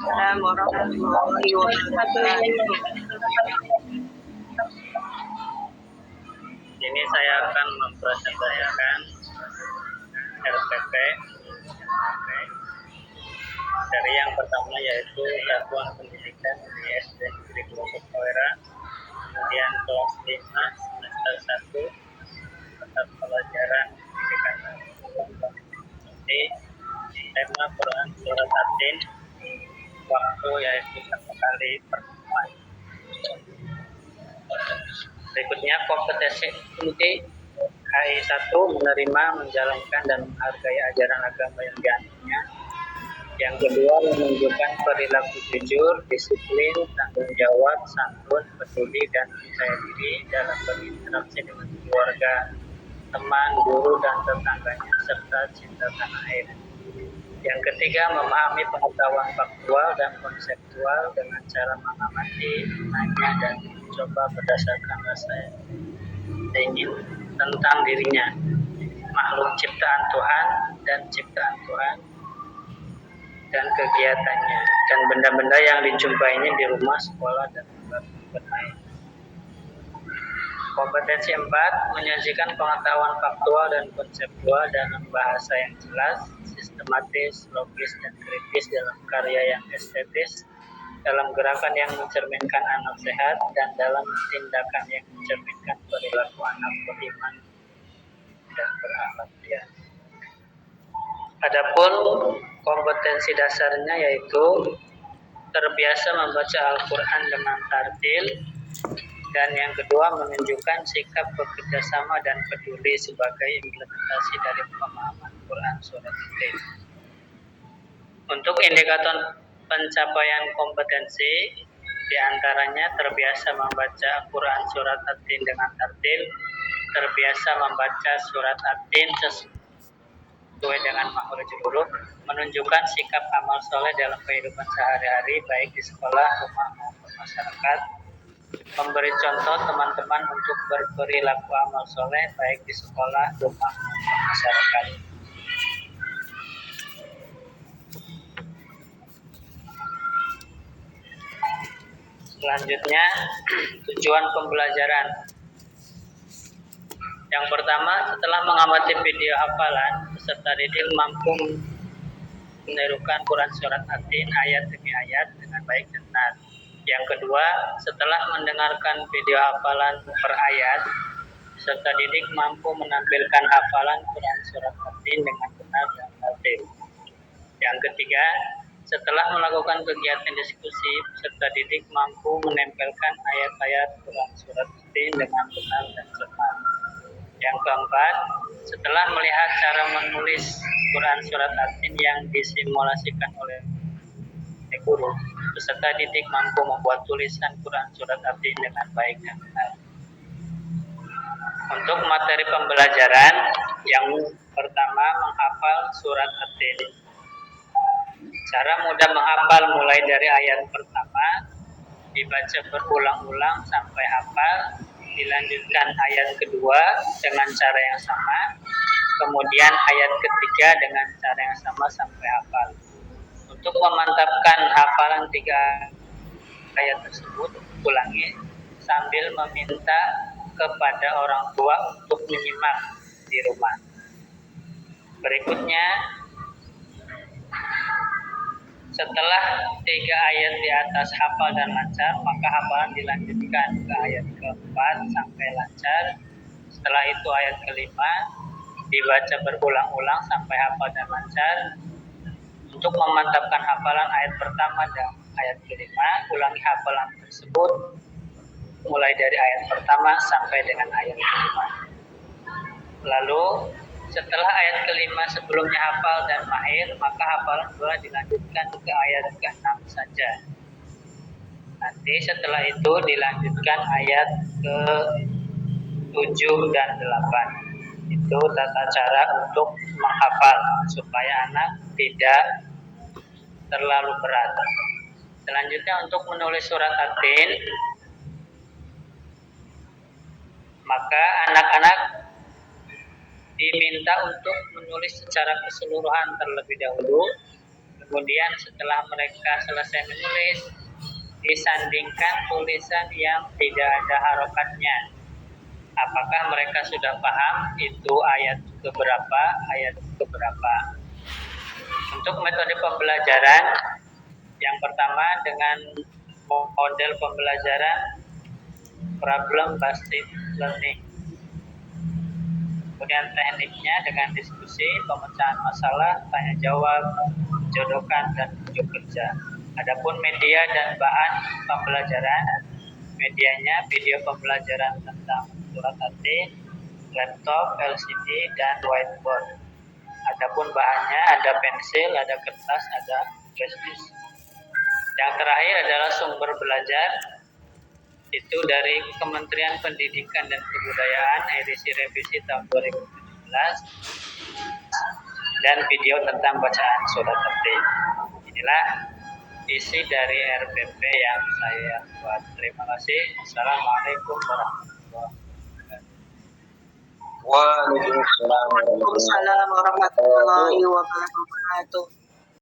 Waalaikumsalam warahmatullahi wabarakatuh. Ini saya akan mempresentasikan RPP dari yang pertama yaitu Satuan Pendidikan di SD Negeri Pelosok Kawera, kemudian kelas 5 semester 1 mata pelajaran pendidikan. Jadi tema Quran Surat At-Tin, waktu yaitu 1 kali pertemuan. Berikutnya kompetensi inti HI1 menerima, menjalankan dan menghargai ajaran agama yang dianutnya. Yang kedua, menunjukkan perilaku jujur, disiplin, tanggung jawab, santun, peduli dan percaya diri dalam berinteraksi dengan keluarga, teman, guru dan tetangganya serta cinta tanah air. Yang ketiga, memahami pengetahuan faktual dan konseptual dengan cara mengamati, menanya dan mencoba berdasarkan rasa ingin tentang dirinya, makhluk ciptaan Tuhan dan ciptaan Tuhan dan kegiatannya dan benda-benda yang dijumpainya di rumah, sekolah dan tempat bermain. Kompetensi 4, menyajikan pengetahuan faktual dan konseptual dalam bahasa yang jelas, sistematis, logis dan kritis dalam karya yang estetis, dalam gerakan yang mencerminkan anak sehat dan dalam tindakan yang mencerminkan perilaku anak beriman dan berakhlak mulia. Adapun kompetensi dasarnya yaitu terbiasa membaca Al-Quran dengan tartil, dan yang kedua menunjukkan sikap bekerjasama dan peduli sebagai implementasi dari pemahaman Quran Surat At-Tin. Untuk indikator pencapaian kompetensi, diantaranya terbiasa membaca Quran Surat At-Tin dengan tartil, terbiasa membaca Surat At-Tin sesuai dengan makhraj huruf, menunjukkan sikap amal soleh dalam kehidupan sehari-hari baik di sekolah, rumah maupun masyarakat, memberi contoh teman-teman untuk berperilaku amal soleh baik di sekolah, rumah maupun masyarakat. Selanjutnya, tujuan pembelajaran. Yang pertama, setelah mengamati video hafalan, peserta didik mampu menirukan Quran Surat At-Tin ayat demi ayat dengan baik dan benar. Yang kedua, setelah mendengarkan video hafalan per ayat, peserta didik mampu menampilkan hafalan Quran Surat At-Tin dengan benar dan tertib. Yang ketiga, setelah melakukan kegiatan diskusi, peserta didik mampu menempelkan ayat-ayat Quran Surat At-Tin dengan benar dan cepat. Yang keempat, setelah melihat cara menulis Quran Surat At-Tin yang disimulasikan oleh guru, peserta didik mampu membuat tulisan Quran Surat At-Tin dengan baik dan benar. Untuk materi pembelajaran, yang pertama menghafal Surat At-Tin. Cara mudah menghafal mulai dari ayat pertama, dibaca berulang-ulang sampai hafal, dilanjutkan ayat kedua dengan cara yang sama, kemudian ayat ketiga dengan cara yang sama sampai hafal. Untuk memantapkan hafalan 3 ayat tersebut, ulangi sambil meminta kepada orang tua untuk menyimak di rumah. Berikutnya, setelah 3 ayat di atas hafal dan lancar, maka hafalan dilanjutkan ke ayat keempat sampai lancar. Setelah itu ayat kelima dibaca berulang-ulang sampai hafal dan lancar. Untuk memantapkan hafalan ayat pertama dan ayat kelima, ulangi hafalan tersebut mulai dari ayat pertama sampai dengan ayat kelima. Lalu setelah ayat kelima sebelumnya hafal dan mahir, maka hafalan pula dilanjutkan ke ayat ke-6 saja. Nanti setelah itu dilanjutkan ayat ke-7 dan 8. Itu tata cara untuk menghafal supaya anak tidak terlalu berat. Selanjutnya untuk menulis surat At-Tin, maka anak-anak diminta untuk menulis secara keseluruhan terlebih dahulu Kemudian setelah mereka selesai menulis, disandingkan tulisan yang tidak ada harokatnya. Apakah mereka sudah paham itu ayat keberapa, ayat keberapa. Untuk metode pembelajaran, yang pertama dengan model pembelajaran problem based learning. Kemudian tekniknya dengan diskusi, pemecahan masalah, tanya jawab, jodohkan, dan unjuk kerja. Adapun media dan bahan pembelajaran, medianya video pembelajaran tentang surat hati, laptop, LCD, dan whiteboard. Adapun bahannya ada pensil, ada kertas, ada flash disk. Yang terakhir adalah sumber belajar, itu dari Kementerian Pendidikan dan Kebudayaan edisi revisi tahun 2017 dan video tentang bacaan surat tertib. Inilah isi dari RPP yang saya buat. Terima kasih. Assalamualaikum warahmatullahi wabarakatuh. Waalaikumsalam warahmatullahi Waalaikumsalam warahmatullahi wabarakatuh.